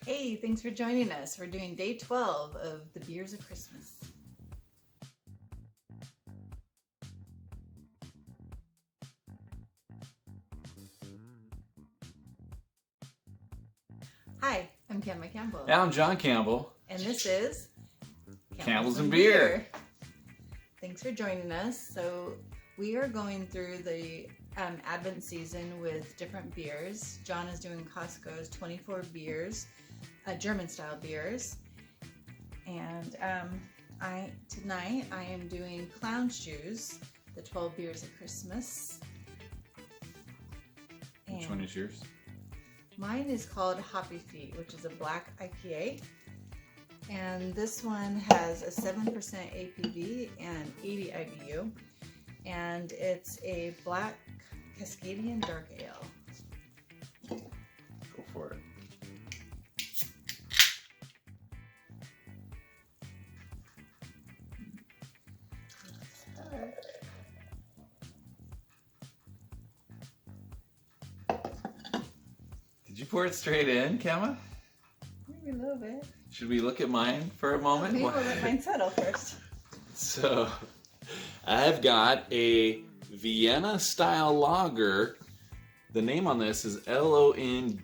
Hey, thanks for joining us. We're doing day 12 of the Beers of Christmas. Hi, I'm Campbell Campbell. And I'm John Campbell. And this is Campbells&Beer. Thanks for joining us. So we are going through the Advent season with different beers. John is doing Costco's 24 beers, German style beers. And tonight I am doing Clown Shoes, the 12 beers of Christmas. And which one is yours? mine is called Hoppy, which is a black IPA. And this one has a 7% ABV and 80 IBU. And it's a black Cascadian dark ale. Go for it. Did you pour it straight in, Kemma? Maybe a little bit. Should we look at mine for a moment? Maybe we'll let mine settle first. So, I've got a Vienna Style Lager. The name on this is Londium.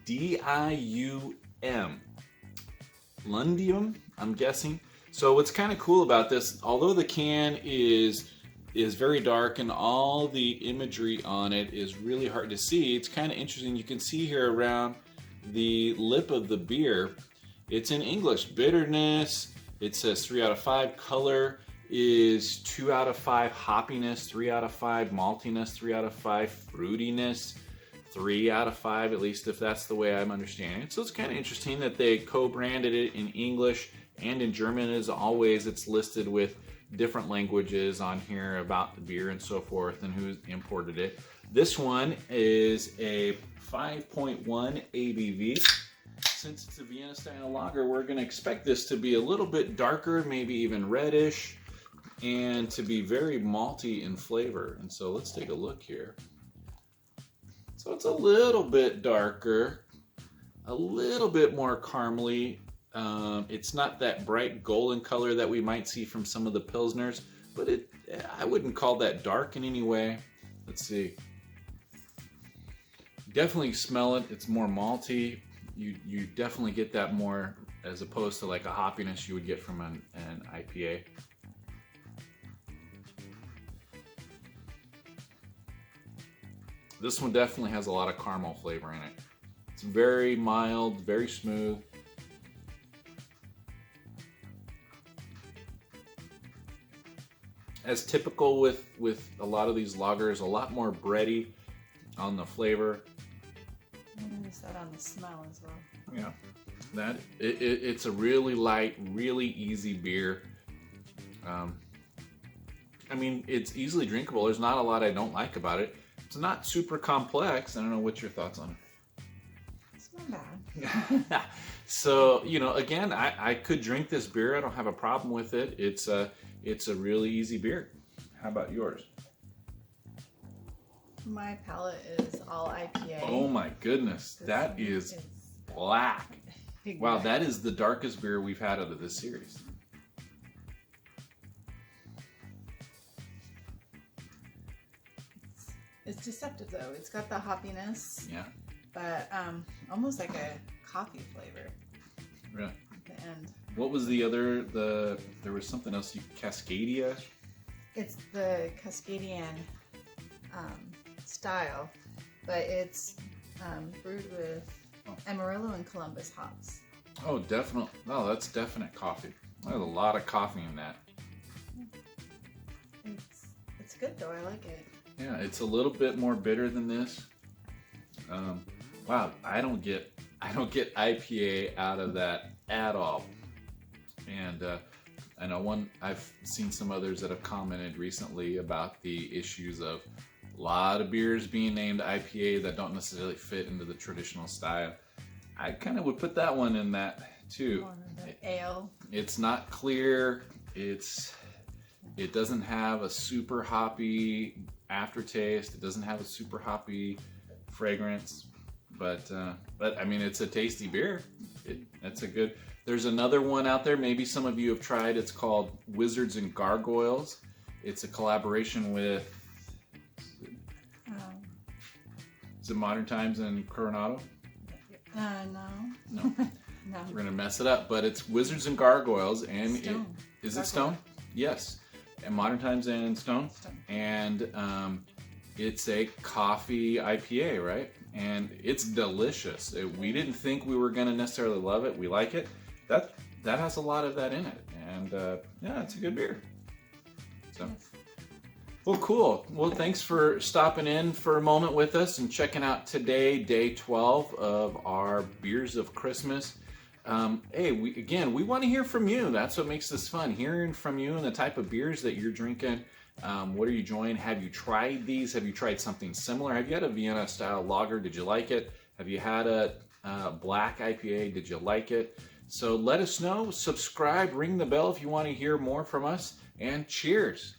Loncium, I'm guessing. So what's kind of cool about this, although the can is very dark and all the imagery on it is really hard to see, it's kind of interesting. You can see here around the lip of the beer, it's in English. Bitterness, it says 3 out of 5. Color is 2 out of 5. Hoppiness, 3 out of 5. Maltiness, 3 out of 5. Fruitiness, 3 out of 5, at least if that's the way I'm understanding it. So it's kind of interesting that they co-branded it in English and in German. As always, it's listed with different languages on here about the beer and so forth and who imported it. This one is a 5.1 ABV. Since it's a Vienna Style Lager, we're going to expect this to be a little bit darker, maybe even reddish, and to be very malty in flavor. And so let's take a look here. So it's a little bit darker, a little bit more caramely. It's not that bright golden color that we might see from some of the Pilsners, but I wouldn't call that dark in any way. Let's see. Definitely smell it. It's more malty. You definitely get that more as opposed to like a hoppiness you would get from an IPA. This one definitely has a lot of caramel flavor in it. It's very mild, very smooth. As typical with a lot of these lagers, a lot more bready on the flavor. I'm going to set on the smell as well. Yeah, it's a really light, really easy beer. I mean, it's easily drinkable. There's not a lot I don't like about it. It's not super complex. I don't know, what's your thoughts on it? It's not bad. So, you know, again, I could drink this beer. I don't have a problem with it. It's a really easy beer. How about yours? My palate is all IPA. Oh my goodness, that is black. Wow, that is the darkest beer we've had out of this series. It's deceptive though. It's got the hoppiness. Yeah. But almost like a coffee flavor. Really? At the end. What was the other? There was something else. Cascadia. It's the Cascadian style, but it's brewed with Amarillo and Columbus hops. Oh, definitely. No, that's definite coffee. There's a lot of coffee in that. It's good though. I like it. Yeah, it's a little bit more bitter than this. Wow, I don't get IPA out of that at all. And I know I've seen some others that have commented recently about the issues of a lot of beers being named IPA that don't necessarily fit into the traditional style. I kind of would put that one in that too. Ale. It's not clear. It doesn't have a super hoppy aftertaste. It doesn't have a super hoppy fragrance. But I mean, it's a tasty beer. That's a good. There's another one out there. Maybe some of you have tried. It's called Wizards and Gargoyles. It's a collaboration with. Is it Modern Times and Coronado? No. No. No. We're gonna mess it up, but it's Wizards and Gargoyles, and Stone. Is it Gargoyle. Stone? Yes, and Modern Times and Stone. Stone. And it's a coffee IPA, right? And it's delicious. We didn't think we were gonna necessarily love it. We like it. That has a lot of that in it, and yeah, it's a good beer. So. Yes. Well, cool. Well, thanks for stopping in for a moment with us and checking out today, day 12 of our Beers of Christmas. Hey, we want to hear from you. That's what makes this fun, hearing from you and the type of beers that you're drinking. What are you enjoying? Have you tried these? Have you tried something similar? Have you had a Vienna Style Lager? Did you like it? Have you had a black IPA? Did you like it? So let us know. Subscribe, ring the bell if you want to hear more from us, and cheers.